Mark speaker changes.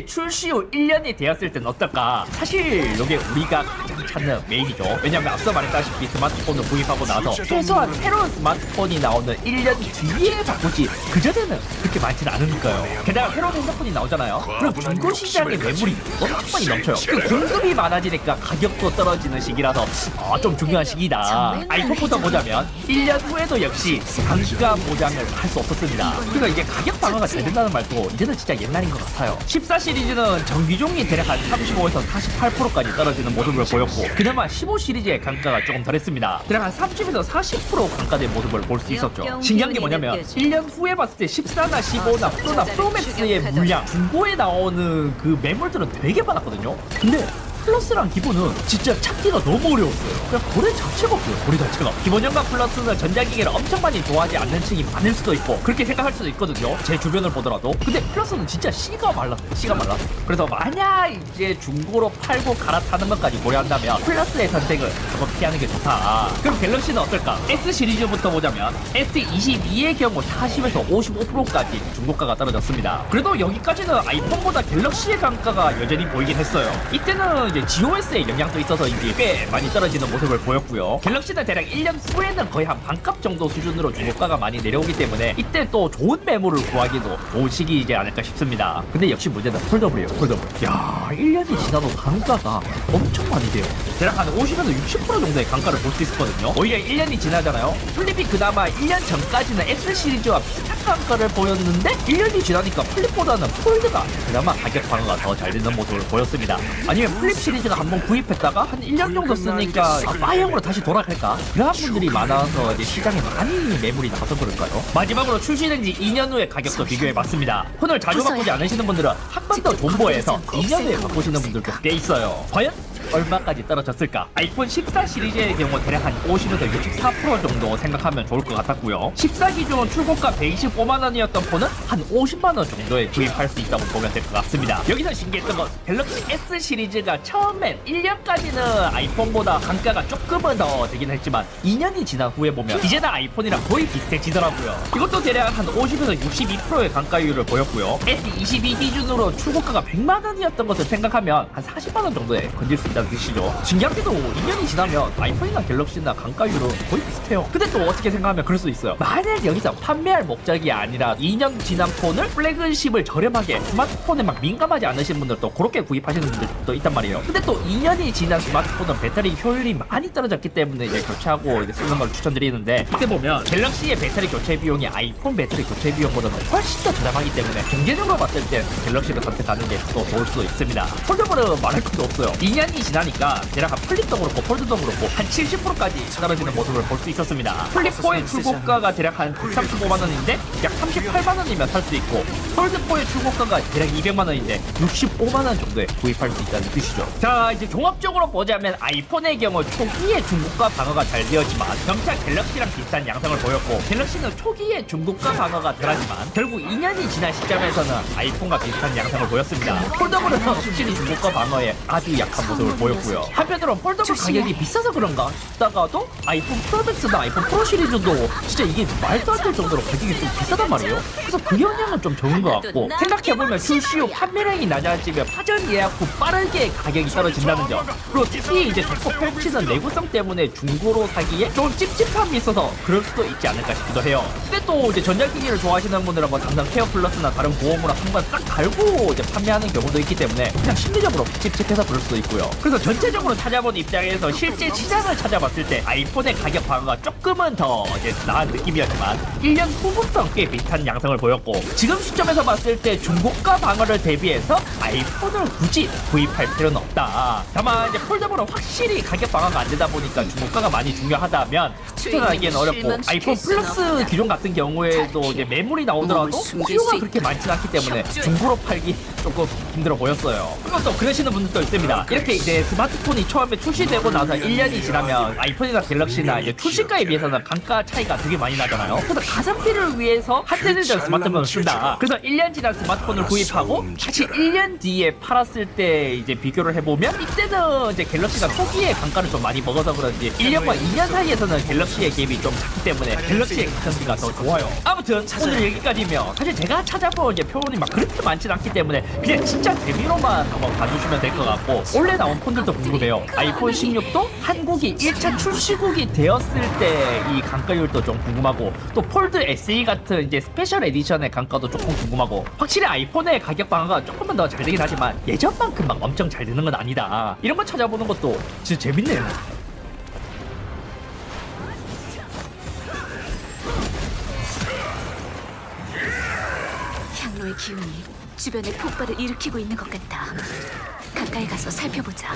Speaker 1: 출시 후 1년이 되었을 땐 어떨까? 사실 이게 우리가 가장 찾는 메인이죠. 왜냐면 앞서 말했다시피 스마트폰을 구입하고 나서 최소한 새로운 스마트폰이 나오는 1년 뒤에 바꾸지 그전에는 그렇게 많지는 않으니까요. 게다가 새로운 핸드폰이 나오잖아요. 그럼 중고 시장의 매물이 엄청 많이 넘쳐요. 그 공급이 많아지니까 가격도 떨어지는 시기라서 좀 중요한 시기다. 아이폰부터 보자면 1년 후에도 역시 단가 보장을 할 수 없었습니다. 그러니까 이게 가격 방어가 잘 된다는 말도 이제는 진짜 옛날인 것 같아요. 14 시리즈는 정기종이 대략 한 35에서 48%까지 떨어지는 모습을 보였고 그나마 15 시리즈의 강가가 조금 덜했습니다. 대략 한 30에서 40% 강가된 모습을 볼 수 있었죠. 신기한 게 뭐냐면 1년 후에 봤을 때 14나 15나 프로나 프로맥스의 물량 중고에 나오는 그 매물들은 되게 많았거든요. 근데 플러스랑 기본은 진짜 찾기가 너무 어려웠어요. 그냥 거래 자체가 없어요. 거래 자체가. 기본형과 플러스는 전자기기를 엄청 많이 좋아하지 않는 층이 많을 수도 있고 그렇게 생각할 수도 있거든요. 제 주변을 보더라도. 근데 플러스는 진짜 씨가 말랐어요. 씨가 말랐어요. 그래서 만약 이제 중고로 팔고 갈아타는 것까지 고려한다면 플러스의 선택을 조금 피하는 게 좋다. 그럼 갤럭시는 어떨까? S 시리즈부터 보자면 S22의 경우 40에서 55%까지 중고가가 떨어졌습니다. 그래도 여기까지는 아이폰보다 갤럭시의 강가가 여전히 보이긴 했어요. 이때는 이제 GOS의 영향도 있어서인지 꽤 많이 떨어지는 모습을 보였고요. 갤럭시는 대략 1년 후에는 거의 한 반값 정도 수준으로 중고가가 많이 내려오기 때문에 이때 또 좋은 매물을 구하기도 좋은 시기이지 않을까 싶습니다. 근데 역시 문제는 폴더블이에요. 폴더블. 야, 1년이 지나도 단가가 엄청 많이 돼요. 대략 한 50에서 60% 정도의 단가를 볼 수 있었거든요. 오히려 1년이 지나잖아요. 플립이 그나마 1년 전까지는 S 시리즈와 비슷한 단가를 보였는데 1년이 지나니까 플립보다는 폴드가 그나마 가격 방어가 더 잘 되는 모습을 보였습니다. 아니면 플립 시리즈가 한번 구입했다가 한 1년 정도 쓰니까 파형으로 다시 돌아갈까? 그런 분들이 많아서 이제 시장에 많이 매물이 나와서 그럴까요? 마지막으로 출시된 지 2년 후의 가격도 비교해봤습니다. 폰을 자주 바꾸지 않으시는 분들은 한 번 더 존버해서 2년 후에 바꾸시는 분들도 꽤 있어요. 과연 얼마까지 떨어졌을까? 아이폰 14 시리즈의 경우 대략 한 50에서 64% 정도 생각하면 좋을 것 같았고요. 14 기준 출고가 125만원이었던 폰은 한 50만원 정도에 구입할 수 있다고 보면 될 것 같습니다. 여기서 신기했던 건 갤럭시 S 시리즈가 처음엔 1년까지는 아이폰보다 단가가 조금은 더 되긴 했지만 2년이 지난 후에 보면 이제는 아이폰이랑 거의 비슷해지더라고요. 이것도 대략 한 50에서 62%의 단가율을 보였고요. S22 기준으로 출고가가 100만원이었던 것을 생각하면 한 40만원 정도에 건질 수 있다는 뜻이죠. 신기하게도 2년이 지나면 아이폰이나 갤럭시나 강가율은 거의 비슷해요. 근데 또 어떻게 생각하면 그럴 수 있어요. 만약 여기서 판매할 목적이 아니라 2년 지난 폰을 플래그십을 저렴하게 스마트폰에 막 민감하지 않으신 분들도 그렇게 구입하시는 분들도 있단 말이에요. 근데 또 2년이 지난 스마트폰은 배터리 효율이 많이 떨어졌기 때문에 이제 교체하고 이제 쓰는 걸 추천드리는데 이때 보면 갤럭시의 배터리 교체 비용이 아이폰 배터리 교체 비용보다는 훨씬 더 저렴하기 때문에 경제적으로 봤을 때 갤럭시를 선택하는 게 더 좋을 수도 있습니다. 폴더블은 말할 것도 없어요. 2년이 지나니까 대략 플립도 그렇고 폴드도 그렇고 한 70%까지 떨어지는 모습을 볼 수 있었습니다. 플립4의 출고가가 대략 한 135만원인데 약 38만원이면 살 수 있고 폴드4의 출고가가 대략 200만원인데 65만원 정도에 구입할 수 있다는 뜻이죠. 자, 이제 종합적으로 보자면 아이폰의 경우 초기에 중고가 방어가 잘 되었지만 점차 갤럭시랑 비슷한 양상을 보였고 갤럭시는 초기에 중고가 방어가 덜하지만 결국 2년이 지난 시점에서는 아이폰과 비슷한 양상을 보였습니다. 폴더블은 확실히 중고가 방어에 아주 약한 모습을 보였고요. 한편으로 폴더블 가격이 비싸서 그런가 싶다가도 아이폰 프로맥스나 아이폰 프로 시리즈도 진짜 이게 말도 안 될 정도로 가격이 좀 비싸단 말이에요. 그래서 그 영향은 좀 적은 것 같고 생각해보면 출시 후 판매량이 낮아지면 사전 예약 후 빠르게 가격이 떨어진다는 점 그리고 특히 이제 대폭 펼치는 내구성 때문에 중고로 사기에 좀 찝찝함이 있어서 그럴 수도 있지 않을까 싶기도 해요. 근데 또 이제 전자기기를 좋아하시는 분들은 뭐 당장 케어 플러스나 다른 보험으로 한번 싹 갈고 이제 판매하는 경우도 있기 때문에 그냥 심리적으로 찝찝해서 그럴 수도 있고요. 그래서 전체적으로 찾아본 입장에서 실제 시장을 찾아봤을 때 아이폰의 가격 방어가 조금은 더 이제 나은 느낌이었지만 1년 후부터 꽤 비슷한 양상을 보였고 지금 시점에서 봤을 때 중고가 방어를 대비해서 아이폰을 굳이 구입할 필요는 없다. 다만 이제 폴더블은 확실히 가격 방어가 안 되다 보니까 중고가가 많이 중요하다면 추천하기엔 어렵고 아이폰 플러스 기존 같은 경우에도 이제 매물이 나오더라도 수요가 그렇게 많지는 않기 때문에 중고로 팔기 조금 힘들어 보였어요. 그리고 또 그러시는 분들도 있습니다. 이렇게 이제 스마트폰이 처음에 출시되고 나서 1년이 지나면 아이폰이나 갤럭시나 이제 출시가에 비해서는 단가 차이가 되게 많이 나잖아요. 그래서 가성비를 위해서 한 세대 전 스마트폰을 쓴다. 그래서 1년 지난 스마트폰을 구입하고 다시 1년 뒤에 팔았을 때 이제 비교를 해보면 이때는 이제 갤럭시가 초기에 단가를 좀 많이 먹어서 그런지 1년과 2년 사이에서는 갤럭시의 갭이 좀 작기 때문에 갤럭시의 가성비가 더 좋아요. 아무튼 오늘 얘기까지면 사실 제가 찾아본 이제 표본이 막 그렇게 많진 않기 때문에 그냥 진짜 재미로만 한번 봐주시면 될 것 같고 원래 나온 폰들도 궁금해요. 아이폰 16도 한국이 1차 출시국이 되었을 때 이 강가율도 좀 궁금하고 또 폴드 SE 같은 이제 스페셜 에디션의 강가도 조금 궁금하고 확실히 아이폰의 가격 방어가 조금만 더 잘 되긴 하지만 예전만큼 막 엄청 잘 되는 건 아니다. 이런 거 찾아보는 것도 진짜 재밌네요.
Speaker 2: 향로의 기운이 주변에 폭발을 일으키고 있는 것 같다. 가까이 가서 살펴보자.